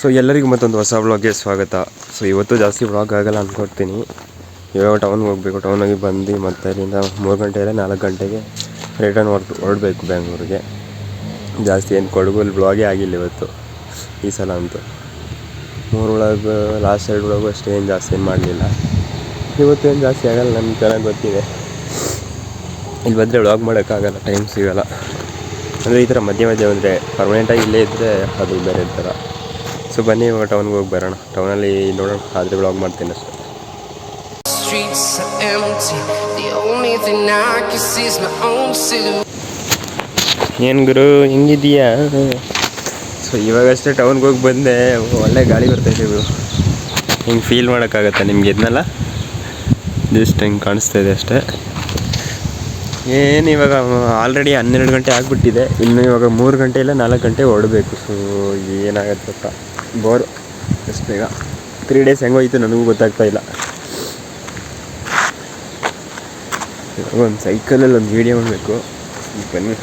So ಎಲ್ಲರಿಗೂ ಮತ್ತೊಂದು ಹೊಸ ವ್ಲಾಗ್ಗೆ ಸ್ವಾಗತ. ಸೊ ಇವತ್ತು ಜಾಸ್ತಿ ವ್ಲಾಗ್ ಆಗಲ್ಲ ಅಂದ್ಕೊಡ್ತೀನಿ. ಇವಾಗ ಟೌನ್ಗೆ ಹೋಗಬೇಕು. ಟೌನಾಗಿ ಬಂದು ಮತ್ತೆ ಅಲ್ಲಿಂದ 3 ಗಂಟೆ ಇಲ್ಲ 4 ಗಂಟೆಗೆ ರಿಟರ್ನ್ ಹೊರಡಬೇಕು ಬೆಂಗಳೂರಿಗೆ. ಜಾಸ್ತಿ ಏನು ಕೊಡಗಲ್ಲಿ ವ್ಲಾಗೇ ಆಗಿಲ್ಲ ಇವತ್ತು ಈ ಸಲ ಅಂತೂ. 3 ವ್ಲಾಗ್ ಲಾಸ್ಟ್ 2 ವ್ಲಾಗು ಅಷ್ಟೇ ಏನು ಜಾಸ್ತಿ ಏನು ಮಾಡಲಿಲ್ಲ. ಇವತ್ತು ಏನು ಜಾಸ್ತಿ ಆಗಲ್ಲ, ನಮ್ಗೆ ಚೆನ್ನಾಗಿ ಗೊತ್ತಿದೆ. ಇಲ್ಲಿ ಬಂದರೆ ವ್ಲಾಗ್ ಮಾಡೋಕ್ಕಾಗಲ್ಲ, ಟೈಮ್ ಸಿಗೋಲ್ಲ. ಅಂದರೆ ಈ ಥರ ಮಧ್ಯೆ ಅಂದರೆ ಪರ್ಮನೆಂಟಾಗಿ ಇಲ್ಲೇ ಇದ್ದರೆ ಅದು ಬೇರೆ ಥರ. ಸೊ ಬನ್ನಿ ಇವಾಗ ಟೌನ್ಗೆ ಹೋಗಿ ಬರೋಣ. ಟೌನಲ್ಲಿ ನೋಡೋಣ, ಆದರೆ ವ್ಲಾಗ್ ಮಾಡ್ತೀನಿ ಅಷ್ಟೇ. ಏನು ಗುರು ಹೆಂಗಿದೀಯಾ? ಸೊ ಇವಾಗಷ್ಟೇ ಟೌನ್ಗೆ ಹೋಗಿ ಬಂದೆ. ಒಳ್ಳೆ ಗಾಳಿ ಬರ್ತೈತೆ ಗುರು. ಹಿಂಗೆ ಫೀಲ್ ಮಾಡೋಕ್ಕಾಗತ್ತೆ ನಿಮ್ಗೆ ಇದನ್ನೆಲ್ಲ? ಜಸ್ಟ್ ಹಿಂಗೆ ಕಾಣಿಸ್ತಾ ಇದೆ ಅಷ್ಟೇ. ಏನು ಇವಾಗ ಆಲ್ರೆಡಿ 12 ಗಂಟೆ ಆಗಿಬಿಟ್ಟಿದೆ. ಇನ್ನು ಇವಾಗ 3 ಗಂಟೆ ಇಲ್ಲ 4 ಗಂಟೆ ಹೊರಡಬೇಕು. ಸೊ ಏನಾಗತ್ತಪ್ಪ, ಬೋರು ಎಷ್ಟು ಬೇಗ 3 ಡೇಸ್ ಹೆಂಗೋಯ್ತು ನನಗೂ ಗೊತ್ತಾಗ್ತಾ ಇಲ್ಲ. ಇವಾಗ ಒಂದು ಸೈಕಲಲ್ಲಿ ಒಂದು ವೀಡಿಯೋ ಮಾಡಬೇಕು. ಬನ್ನಿ,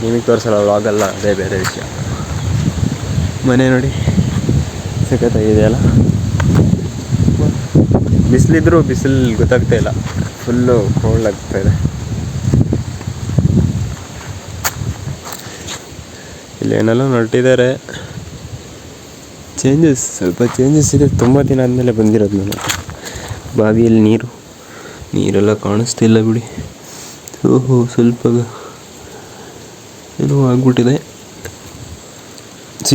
ನಿಮಗೆ ತೋರಿಸಲ್ಲ ವ್ಲಾಗಲ್ಲ, ಅದೇ ಬೇರೆ ವಿಷಯ. ಮನೆ ನೋಡಿ ಸಖತ್ತಾಗಿದೆಯಲ್ಲ. ಬಿಸಿಲಿದ್ರೂ ಬಿಸಿಲು ಗೊತ್ತಾಗ್ತಾ ಇಲ್ಲ, ಫುಲ್ಲು ಕೋಲ್ಡ್ ಆಗ್ತಾಯಿದೆ. ಇಲ್ಲಿ ಏನೆಲ್ಲ ನಟ್ಟಿದ್ದಾರೆ. ಸ್ವಲ್ಪ ಚೇಂಜಸ್ ಇದೆ. ತುಂಬ ದಿನ ಆದಮೇಲೆ ಬಂದಿರೋದು ನಾನು. ಬಾವಿಯಲ್ಲಿ ನೀರೆಲ್ಲ ಕಾಣಿಸ್ತಿಲ್ಲ ಬಿಡಿ. ಓಹೋ, ಸ್ವಲ್ಪ ಏನೋ ಆಗ್ಬಿಟ್ಟಿದೆ.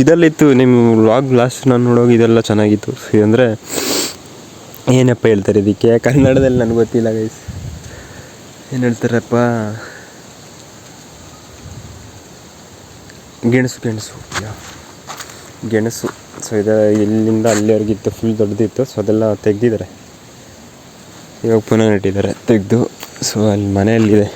ಇದಲ್ಲಿತ್ತು ನಿಮ್ಮ ವ್ಲಾಗ್ ಲಾಸ್ಟ್ ನಾನು ನೋಡೋಗಿ, ಇದೆಲ್ಲ ಚೆನ್ನಾಗಿತ್ತು. ಅಂದರೆ ಏನಪ್ಪ ಹೇಳ್ತಾರೆ ಇದಕ್ಕೆ ಕನ್ನಡದಲ್ಲಿ ನನಗೆ ಗೊತ್ತಿಲ್ಲ ಗೈಸ್. ಏನು ಹೇಳ್ತಾರಪ್ಪ, ಗೆಣಸು. ಸೊ ಇದು ಇಲ್ಲಿಂದ ಅಲ್ಲಿವರೆಗಿತ್ತು, ಫುಲ್ ದೊಡ್ಡದಿತ್ತು. ಸೊ ಅದೆಲ್ಲ ತೆಗೆದಿದ್ದಾರೆ, ಇವಾಗ ಪುನಃ ನೆಟ್ಟಿದ್ದಾರೆ ತೆಗೆದು. ಸೊ ಅಲ್ಲಿ ಮನೆಯಲ್ಲಿದೆ.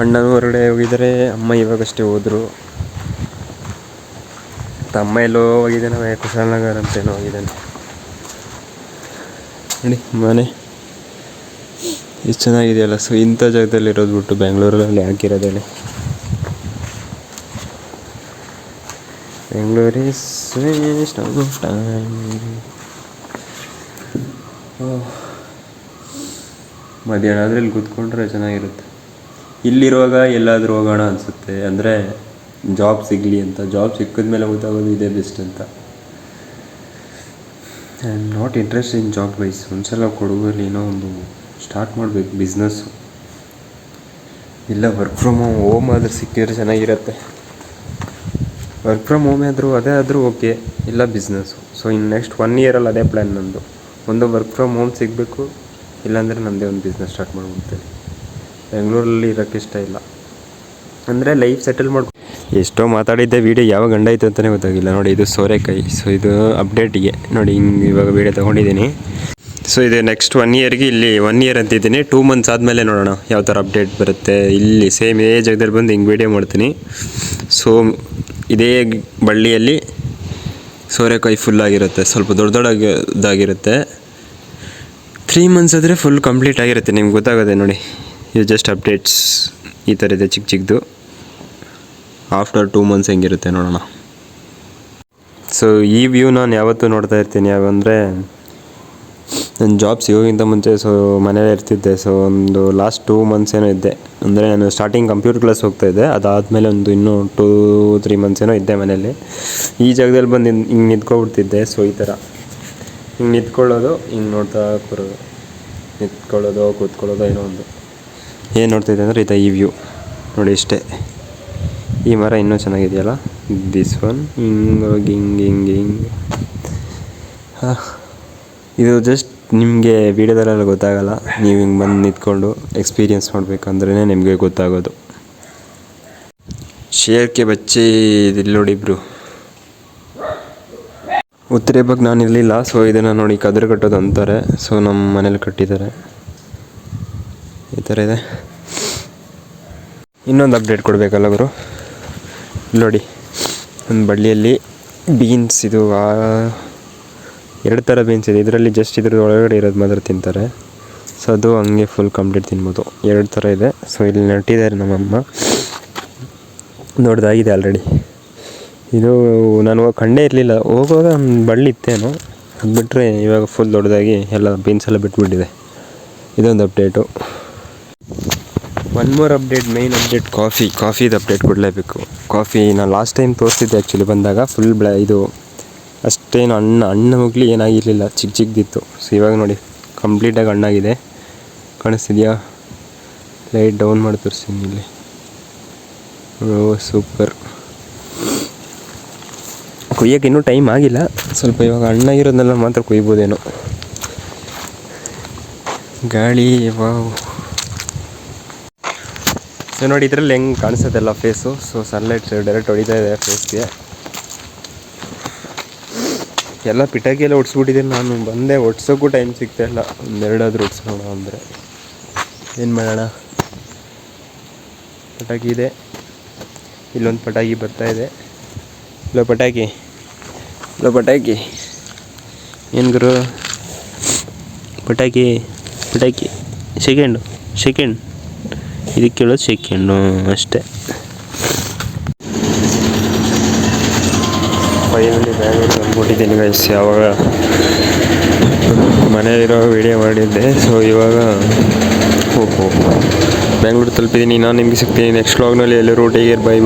ಅಣ್ಣನೂ ಹೊರಗಡೆ ಹೋಗಿದ್ದಾರೆ, ಅಮ್ಮ ಇವಾಗಷ್ಟೇ ಹೋದರು. ತಮ್ಮ ಎಲ್ಲೋ ಹೋಗಿದ್ದಾನೆ, ಕುಶಾಲನಗರ ಅಂತೇನೋ ಹೋಗಿದ್ದಾನೆ. ನೋಡಿ ಮನೆ ಎಷ್ಟು ಚೆನ್ನಾಗಿದೆಯಲ್ಲ. ಸೊ ಇಂಥ ಜಾಗದಲ್ಲಿ ಇರೋದು ಬಿಟ್ಟು ಬೆಂಗಳೂರಲ್ಲಿ ಹಾಕಿರೋದೇನೆ. Bengaluru is waste of time. ಮಧ್ಯಾಹ್ನ ಆದರೆ ಇಲ್ಲಿ ಕೂತ್ಕೊಂಡ್ರೆ ಚೆನ್ನಾಗಿರುತ್ತೆ. ಇಲ್ಲಿರುವಾಗ ಎಲ್ಲಾದರೂ ಹೋಗೋಣ ಅನಿಸುತ್ತೆ, ಅಂದರೆ ಜಾಬ್ ಸಿಗಲಿ ಅಂತ. ಜಾಬ್ ಸಿಕ್ಕಿದ್ಮೇಲೆ ಗೊತ್ತಾಗೋದು ಇದೇ ಬೆಸ್ಟ್ ಅಂತ. I am not interest in job wise. ಒಂದ್ಸಲ ಕೊಡಗಲ್ಲಿ ಏನೋ ಒಂದು ಸ್ಟಾರ್ಟ್ ಮಾಡಬೇಕು ಬಿಸ್ನೆಸ್ಸು. ಇಲ್ಲ ವರ್ಕ್ ಫ್ರಮ್ ಹೋಮ್ ಆದರೂ ಸಿಕ್ಕಿದ್ರೆ ಚೆನ್ನಾಗಿರುತ್ತೆ. ವರ್ಕ್ ಫ್ರಮ್ ಹೋಮ್ ಅದೇ ಆದರೂ ಓಕೆ, ಇಲ್ಲ ಬಿಸ್ನೆಸ್ಸು. ಸೊ ಇನ್ನು ನೆಕ್ಸ್ಟ್ 1 ಇಯರಲ್ಲಿ ಅದೇ ಪ್ಲ್ಯಾನ್ ನಂದು. ಒಂದು ವರ್ಕ್ ಫ್ರಮ್ ಹೋಮ್ ಸಿಗಬೇಕು, ಇಲ್ಲಾಂದರೆ ನಮ್ಮದೇ ಒಂದು ಬಿಸ್ನೆಸ್ ಸ್ಟಾರ್ಟ್ ಮಾಡ್ಬಿಡ್ತೇನೆ. ಬೆಂಗಳೂರಲ್ಲಿ ಇರೋಕ್ಕೆ ಇಷ್ಟ ಇಲ್ಲ, ಅಂದರೆ ಲೈಫ್ ಸೆಟಲ್ ಮಾಡ್ಕೊ. ಎಷ್ಟೋ ಮಾತಾಡಿದ್ದೆ, ವೀಡಿಯೋ ಯಾವಾಗ ಗಂಡಾಯಿತು ಅಂತಲೇ ಗೊತ್ತಾಗಿಲ್ಲ. ನೋಡಿ ಇದು ಸೋರೆಕಾಯಿ. ಸೊ ಇದು ಅಪ್ಡೇಟಿಗೆ ನೋಡಿ, ಹಿಂಗೆ ಇವಾಗ ವೀಡಿಯೋ ತೊಗೊಂಡಿದ್ದೀನಿ. ಸೊ ಇದು ನೆಕ್ಸ್ಟ್ 1 ಇಯರ್ಗೆ ಇಲ್ಲಿ 1 ಇಯರ್ ಅಂತಿದ್ದೀನಿ. 2 ಮಂತ್ಸ್ ಆದಮೇಲೆ ನೋಡೋಣ ಯಾವ ಥರ ಅಪ್ಡೇಟ್ ಬರುತ್ತೆ. ಇಲ್ಲಿ ಸೇಮ್ ಇದೇ ಜಾಗದಲ್ಲಿ ಬಂದು ಹಿಂಗೆ ವೀಡಿಯೋ ಮಾಡ್ತೀನಿ. ಸೊ ಇದೇ ಬಳ್ಳಿಯಲ್ಲಿ ಸೋರೆಕಾಯಿ ಫುಲ್ಲಾಗಿರುತ್ತೆ, ಸ್ವಲ್ಪ ದೊಡ್ಡದಾಗಿರುತ್ತೆ. 3 ಮಂತ್ಸ್ ಆದರೆ ಫುಲ್ ಕಂಪ್ಲೀಟ್ ಆಗಿರುತ್ತೆ, ನಿಮ್ಗೆ ಗೊತ್ತಾಗುತ್ತೆ ನೋಡಿ. ಇದು ಜಸ್ಟ್ ಅಪ್ಡೇಟ್ಸ್ ಈ ಥರ ಇದೆ, ಚಿಕ್ಕದು. ಆಫ್ಟರ್ 2 ಮಂತ್ಸ್ ಹೆಂಗಿರುತ್ತೆ ನೋಡೋಣ. ಸೊ ಈ ವ್ಯೂ ನಾನು ಯಾವತ್ತೂ ನೋಡ್ತಾ ಇರ್ತೀನಿ. ಯಾವಂದರೆ ನನ್ನ ಜಾಬ್ ಸಿಗೋಕ್ಕಿಂತ ಮುಂಚೆ ಸೊ ಮನೇಲಿ ಇರ್ತಿದ್ದೆ. ಸೊ ಒಂದು ಲಾಸ್ಟ್ 2 ಮಂತ್ಸ್ ಏನೋ ಇದ್ದೆ. ಅಂದರೆ ನಾನು ಸ್ಟಾರ್ಟಿಂಗ್ ಕಂಪ್ಯೂಟರ್ ಕ್ಲಾಸ್ ಹೋಗ್ತಾಯಿದ್ದೆ, ಅದಾದಮೇಲೆ ಒಂದು ಇನ್ನೂ 2-3 ಮಂತ್ಸ್ ಏನೋ ಇದ್ದೆ ಮನೇಲಿ. ಈ ಜಾಗದಲ್ಲಿ ಬಂದು ಹಿಂಗೆ ನಿಂತ್ಕೊಬಿಡ್ತಿದ್ದೆ. ಸೊ ಈ ಥರ ಹಿಂಗೆ ನಿಂತ್ಕೊಳ್ಳೋದು, ಹಿಂಗೆ ನೋಡ್ತಾ ಕೂರೋದು, ನಿಂತ್ಕೊಳ್ಳೋದು ಕೂತ್ಕೊಳ್ಳೋದು ಏನೋ ಒಂದು. ಏನು ನೋಡ್ತಿದ್ದೆ ಅಂದರೆ ಈ ವ್ಯೂ ನೋಡಿ ಇಷ್ಟೇ. ಈ ಮರ ಇನ್ನೂ ಚೆನ್ನಾಗಿದೆಯಲ್ಲ, ದಿಸ್ ಒನ್ ಹಿಂಗೋಗಿ ಹಿಂಗೆ. ಇದು ಜಸ್ಟ್ ನಿಮಗೆ ವೀಡಿಯೋದಲ್ಲೆಲ್ಲ ಗೊತ್ತಾಗಲ್ಲ. ನೀವು ಹಿಂಗೆ ಬಂದು ನಿಂತ್ಕೊಂಡು ಎಕ್ಸ್ಪೀರಿಯೆನ್ಸ್ ಮಾಡಬೇಕಂದ್ರೇ ನಿಮಗೆ ಗೊತ್ತಾಗೋದು. ಶೇರ್ಕೆ ಬಚ್ಚೆ ಇಲ್ಲಿ ನೋಡಿ ಇಬ್ಬರು. ಉತ್ತರೆ ಬಗ್ಗೆ ನಾನು ಇರಲಿಲ್ಲ. ಸೊ ಇದನ್ನು ನೋಡಿ ಕದ್ರು ಕಟ್ಟೋದು ಅಂತಾರೆ. ಸೊ ನಮ್ಮ ಮನೇಲಿ ಕಟ್ಟಿದ್ದಾರೆ, ಈ ಥರ ಇದೆ. ಇನ್ನೊಂದು ಅಪ್ಡೇಟ್ ಕೊಡಬೇಕಲ್ಲ ಗುರು. ನೋಡಿ ಒಂದು ಬಳ್ಳಿಯಲ್ಲಿ ಬೀನ್ಸ್, ಇದು 2 ಥರ ಬೀನ್ಸ್ ಇದೆ. ಇದರಲ್ಲಿ ಜಸ್ಟ್ ಇದ್ರದ್ದು ಒಳಗಡೆ ಇರೋದು ಮಾತ್ರ ತಿಂತಾರೆ. ಸೊ ಅದು ಹಂಗೆ ಫುಲ್ ಕಂಪ್ಲೀಟ್ ತಿನ್ಬೋದು. 2 ಥರ ಇದೆ. ಸೊ ಇಲ್ಲಿ ನೆಟ್ಟಿದ್ದಾರೆ ನಮ್ಮಮ್ಮ. ದೊಡ್ಡದಾಗಿದೆ ಆಲ್ರೆಡಿ. ಇದು ನಾನು ಕಂಡೇ ಇರಲಿಲ್ಲ, ಹೋಗುವಾಗ ಒಂದು ಬಳ್ಳಿ ಇತ್ತೇನೋ, ಅದು ಬಿಟ್ಟರೆ ಇವಾಗ ಫುಲ್ ದೊಡ್ಡದಾಗಿ ಎಲ್ಲ ಬೀನ್ಸ್ ಎಲ್ಲ ಬಿಟ್ಬಿಟ್ಟಿದೆ. ಇದೊಂದು update. One more update, main update ಕಾಫಿದು ಅಪ್ಡೇಟ್ ಕೊಡಲೇಬೇಕು. ಕಾಫಿ ನಾನು ಲಾಸ್ಟ್ ಟೈಮ್ ತೋರಿಸ್ತಿದ್ದೆ ಆ್ಯಕ್ಚುಲಿ ಬಂದಾಗ, ಫುಲ್ ಇದು ಅಷ್ಟೇನು ಹಣ್ಣು ಮುಗ್ಲಿ ಏನಾಗಿರಲಿಲ್ಲ, ಚಿಕ್ಕದಿತ್ತು. ಸೊ ಇವಾಗ ನೋಡಿ ಕಂಪ್ಲೀಟಾಗಿ ಹಣ್ಣಾಗಿದೆ, ಕಾಣಿಸ್ತಿದೆಯಾ? ಲೈಟ್ ಡೌನ್ ಮಾಡಿ ತೋರಿಸ್ತೀನಿ ಇಲ್ಲಿ. ಓ ಸೂಪರ್. ಕೊಯ್ಯೋಕೆ ಇನ್ನೂ ಟೈಮ್ ಆಗಿಲ್ಲ, ಸ್ವಲ್ಪ ಇವಾಗ ಹಣ್ಣಾಗಿರೋದನ್ನೆಲ್ಲ ಮಾತ್ರ ಕೊಯ್ಬೋದೇನೋ. ಗಾಳಿ ವಾವ್. ಸೊ ನೋಡಿ ಇದರಲ್ಲಿ ಹೆಂಗೆ ಕಾಣಿಸುತ್ತಲ್ಲ ಫೇಸು. ಸೊ ಸನ್ಲೈಟ್ ಡೈರೆಕ್ಟ್ ಹೊಡಿತಾ ಇದೆ ಫೇಸ್ಗೆ. ಎಲ್ಲ ಪಿಟಾಕಿ ಎಲ್ಲ ಹೊಡ್ಸ್ಬಿಟ್ಟಿದ್ದೀನಿ ನಾನು. ಬಂದೆ ಹೊಡ್ಸೋಕ್ಕೂ ಟೈಮ್ ಸಿಗ್ತಾಯಿಲ್ಲ. ಒಂದೆರಡಾದರೂ ಹೊಡ್ಸೋಣ ಅಂದರೆ ಏನು ಮಾಡೋಣ. ಪಟಾಕಿ ಇದೆ, ಇಲ್ಲೊಂದು ಪಟಾಕಿ ಬರ್ತಾಯಿದೆ. ಇಲ್ಲ ಪಟಾಕಿ ಏನು ಗುರು? ಪಟಾಕಿ ಸೆಕೆಂಡ್ ಇದಕ್ಕೆ ಕೇಳೋದು ಸೆಕೆಂಡು ಅಷ್ಟೇ. ಫೈನಲಿ ಬ್ಯಾಂಗ್ಳೂರು ಬಂದ್ಬಿಟ್ಟಿದ್ದೀನಿ ಗೈಸ್. ಯಾವಾಗ ಮನೆಯಲ್ಲಿರೋ ವೀಡಿಯೋ ಮಾಡಿದ್ದೆ. ಸೊ ಇವಾಗ ಬ್ಯಾಂಗ್ಳೂರು ತಲುಪಿದ್ದೀನಿ. ನಾನು ನಿಮಗೆ ಸಿಗ್ತೀನಿ ನೆಕ್ಸ್ಟ್ ವ್ಲಾಗ್ನಲ್ಲಿ. ಎಲ್ಲರೂ ಟೇಕ್ ಕೇರ್, ಬೈ.